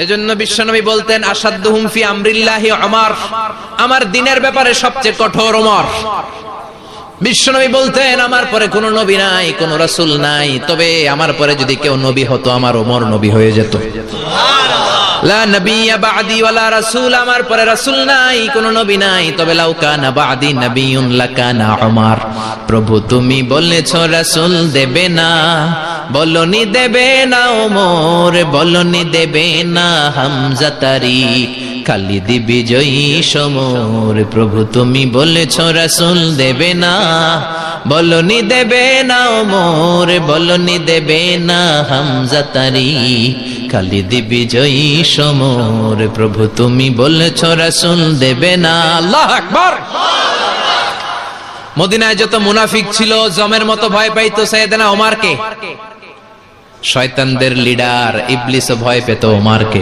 এজন্য বিশ্বনবী বলতেন আসাদুহুম ফি আমরিল্লাহি ওমর, আমার দ্বীনের ব্যাপারে সবচেয়ে কঠোর ওমর। বিশ্বনবী বলতেন আমার পরে কোনো নবী নাই, কোনো রাসূল নাই, তবে আমার পরে যদি কেউ নবী হতো আমার ওমর নবী হয়ে যেত। লা নবিয়্যা বা'দি ওয়ালা রাসূল, আমার পরে রাসূল নাই, কোনো নবী নাই, তবে লাউ কানা বা'দি নবিয়্যুন লাকানা ওমর। প্রভু তুমি বলেছো রাসূল দেবে না, বলনি দেবে না ওমর, বলনি দেবে না হামজা তারিক, খালিদ বিজয়ী সমর। প্রভু তুমি বলেছো রাসূল দেবে না, বলনি দেবে না ওমর, বলনি দেবে না হামজা তারিক, খালিদ বিজয়ী সমর। প্রভু তুমি বলেছো রাসূল দেবে না। আল্লাহু আকবার। মদিনায় যত মুনাফিক ছিল জমের মতো ভয় পাইতো সাইয়েদনা ওমরকে। শয়তানদের লিডার ইবলিসও ভয় পেত ওমরকে।